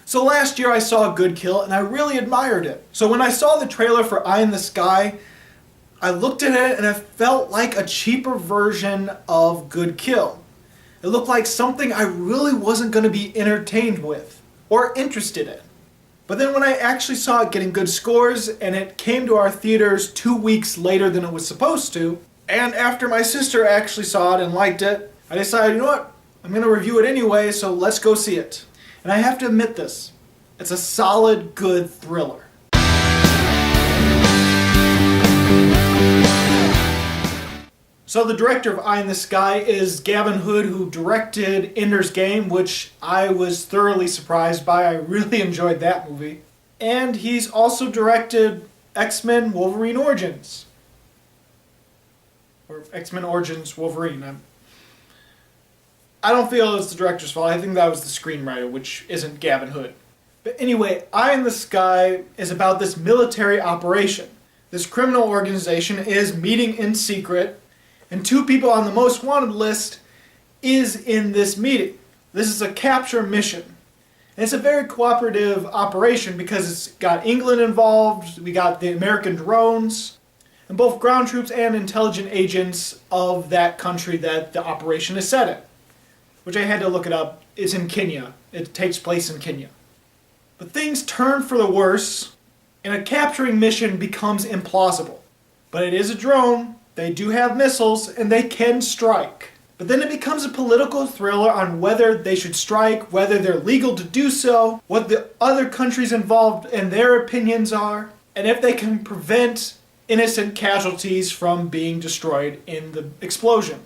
So last year I saw Good Kill and I really admired it. So when I saw the trailer for Eye in the Sky, I looked at it and it felt like a cheaper version of Good Kill. It looked like something I really wasn't going to be entertained with or interested in. But then when I actually saw it getting good scores and it came to our theaters 2 weeks later than it was supposed to, and after my sister actually saw it and liked it, I decided, you know what, I'm going to review it anyway, so let's go see it. And I have to admit this, it's a solid, good thriller. So the director of Eye in the Sky is Gavin Hood, who directed Ender's Game, which I was thoroughly surprised by. I really enjoyed that movie. And he's also directed X-Men Wolverine Origins. Or X-Men Origins Wolverine. I don't feel it's the director's fault. I think that was the screenwriter, which isn't Gavin Hood. But anyway, Eye in the Sky is about this military operation. This criminal organization is meeting in secret, and 2 people on the most wanted list is in this meeting. This is a capture mission. And it's a very cooperative operation because it's got England involved, we got the American drones, and both ground troops and intelligent agents of that country that the operation is set in. Which I had to look it up, is in Kenya. It takes place in Kenya. But things turn for the worse, and a capturing mission becomes implausible. But it is a drone, they do have missiles, and they can strike. But then it becomes a political thriller on whether they should strike, whether they're legal to do so, what the other countries involved and their opinions are, and if they can prevent innocent casualties from being destroyed in the explosion.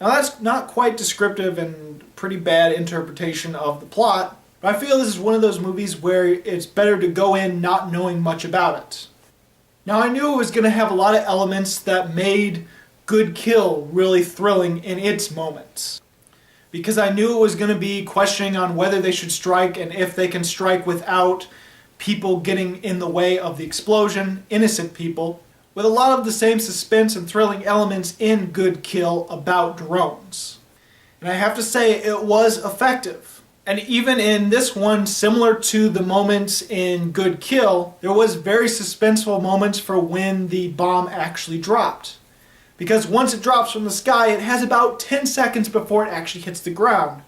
Now that's not quite descriptive and pretty bad interpretation of the plot, but I feel this is one of those movies where it's better to go in not knowing much about it. Now I knew it was going to have a lot of elements that made Good Kill really thrilling in its moments. Because I knew it was going to be questioning on whether they should strike and if they can strike without people getting in the way of the explosion, innocent people, with a lot of the same suspense and thrilling elements in Good Kill about drones. And I have to say, it was effective. And even in this one, similar to the moments in Good Kill, there was very suspenseful moments for when the bomb actually dropped. Because once it drops from the sky, it has about 10 seconds before it actually hits the ground.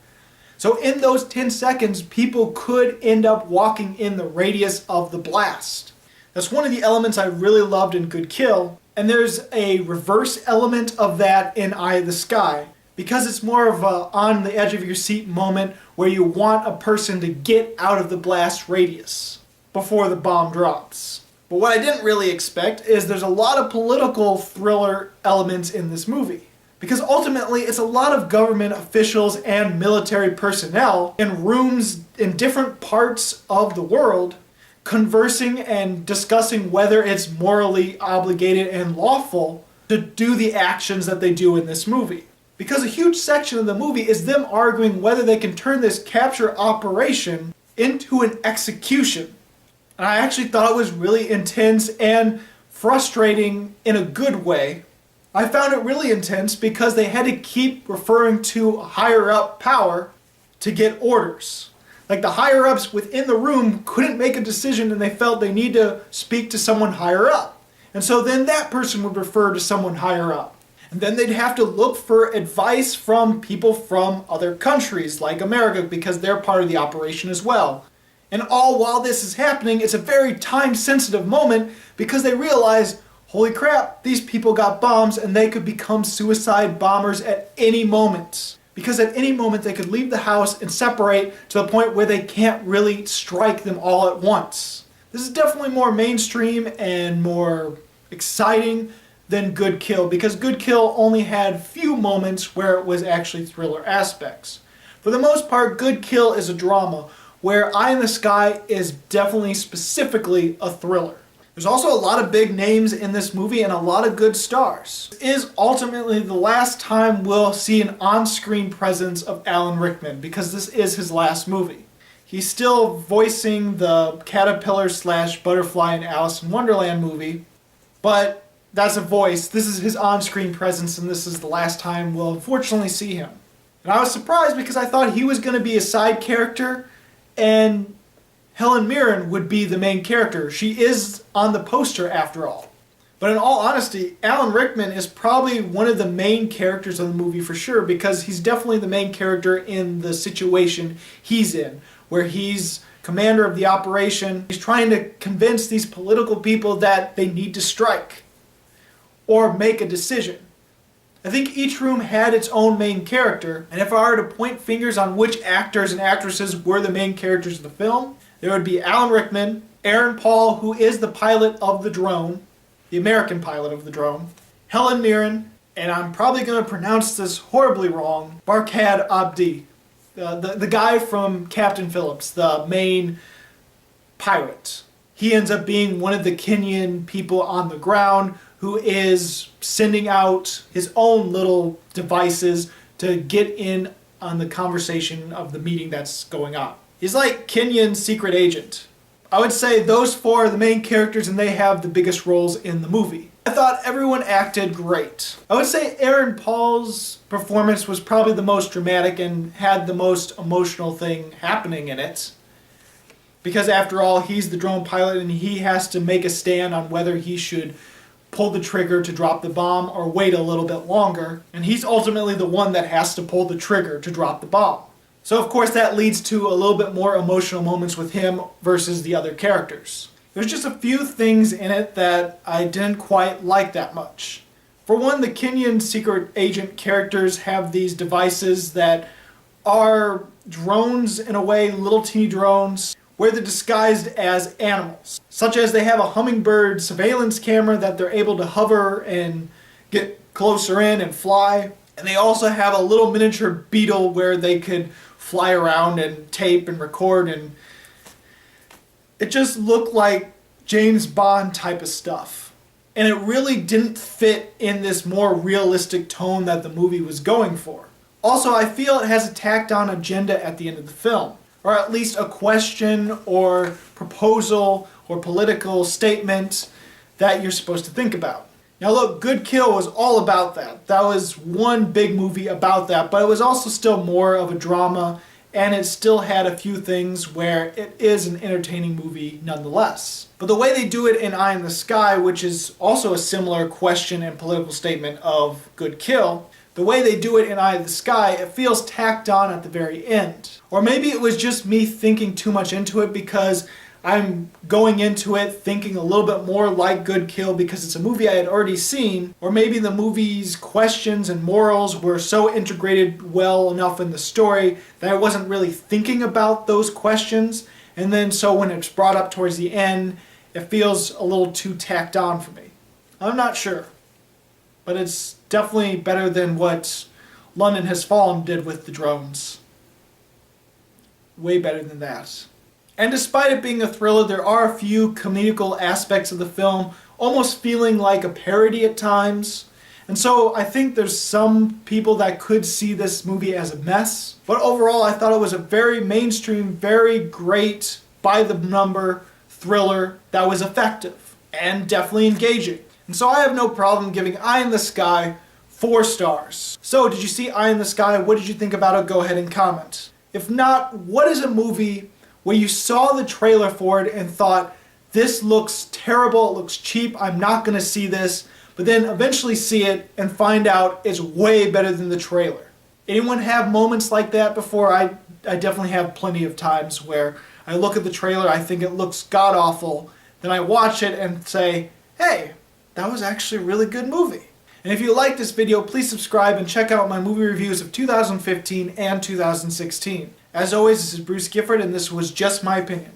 So in those 10 seconds, people could end up walking in the radius of the blast. That's one of the elements I really loved in Good Kill, and there's a reverse element of that in Eye of the Sky, because it's more of a on the edge of your seat moment where you want a person to get out of the blast radius before the bomb drops. But what I didn't really expect is there's a lot of political thriller elements in this movie, because ultimately it's a lot of government officials and military personnel in rooms in different parts of the world conversing and discussing whether it's morally obligated and lawful to do the actions that they do in this movie. Because a huge section of the movie is them arguing whether they can turn this capture operation into an execution. And I actually thought it was really intense and frustrating in a good way. I found it really intense because they had to keep referring to higher up power to get orders. Like the higher ups within the room couldn't make a decision and they felt they need to speak to someone higher up. And so then that person would refer to someone higher up. And then they'd have to look for advice from people from other countries like America because they're part of the operation as well. And all while this is happening, it's a very time-sensitive moment because they realize, holy crap, these people got bombs and they could become suicide bombers at any moment. Because at any moment they could leave the house and separate to the point where they can't really strike them all at once. This is definitely more mainstream and more exciting than Good Kill, because Good Kill only had few moments where it was actually thriller aspects. For the most part, Good Kill is a drama, where Eye in the Sky is definitely specifically a thriller. There's also a lot of big names in this movie and a lot of good stars. This is ultimately the last time we'll see an on-screen presence of Alan Rickman, because this is his last movie. He's still voicing the caterpillar / butterfly in Alice in Wonderland movie, but that's a voice. This is his on-screen presence, and this is the last time we'll unfortunately see him. And I was surprised because I thought he was going to be a side character, and Helen Mirren would be the main character. She is on the poster after all. But in all honesty, Alan Rickman is probably one of the main characters of the movie for sure, because he's definitely the main character in the situation he's in, where he's commander of the operation. He's trying to convince these political people that they need to strike or make a decision. I think each room had its own main character, and if I were to point fingers on which actors and actresses were the main characters of the film, there would be Alan Rickman, Aaron Paul, who is the pilot of the drone, the American pilot of the drone, Helen Mirren, and I'm probably going to pronounce this horribly wrong, Barkhad Abdi, the guy from Captain Phillips, the main pirate. He ends up being one of the Kenyan people on the ground who is sending out his own little devices to get in on the conversation of the meeting that's going on. He's like Kenyan's secret agent. I would say those four are the main characters and they have the biggest roles in the movie. I thought everyone acted great. I would say Aaron Paul's performance was probably the most dramatic and had the most emotional thing happening in it. Because after all, he's the drone pilot and he has to make a stand on whether he should pull the trigger to drop the bomb or wait a little bit longer. And he's ultimately the one that has to pull the trigger to drop the bomb. So of course that leads to a little bit more emotional moments with him versus the other characters. There's just a few things in it that I didn't quite like that much. For one, the Kenyan secret agent characters have these devices that are drones in a way, little teeny drones, where they're disguised as animals. Such as they have a hummingbird surveillance camera that they're able to hover and get closer in and fly. And they also have a little miniature beetle where they could fly around and tape and record, and it just looked like James Bond type of stuff. And it really didn't fit in this more realistic tone that the movie was going for. Also, I feel it has a tacked on agenda at the end of the film, or at least a question or proposal or political statement that you're supposed to think about. Now look, Good Kill was all about that. That was one big movie about that, but it was also still more of a drama, and it still had a few things where it is an entertaining movie nonetheless. But the way they do it in Eye in the Sky, which is also a similar question and political statement of Good Kill, the way they do it in Eye of the Sky, it feels tacked on at the very end. Or maybe it was just me thinking too much into it because I'm going into it thinking a little bit more like Good Kill because it's a movie I had already seen, or maybe the movie's questions and morals were so integrated well enough in the story that I wasn't really thinking about those questions, and then so when it's brought up towards the end, it feels a little too tacked on for me. I'm not sure, but it's definitely better than what London Has Fallen did with the drones. Way better than that. And despite it being a thriller, there are a few comedical aspects of the film, almost feeling like a parody at times. And so I think there's some people that could see this movie as a mess. But overall, I thought it was a very mainstream, very great, by-the-number thriller that was effective and definitely engaging. And so I have no problem giving Eye in the Sky 4 stars. So did you see Eye in the Sky? What did you think about it? Go ahead and comment. If not, what is a movie where you saw the trailer for it and thought, this looks terrible, it looks cheap, I'm not going to see this, but then eventually see it and find out it's way better than the trailer? Anyone have moments like that before? I definitely have plenty of times where I look at the trailer, I think it looks god-awful, then I watch it and say, hey, that was actually a really good movie. And if you like this video, please subscribe and check out my movie reviews of 2015 and 2016. As always, this is Bruce Gifford, and this was just my opinion.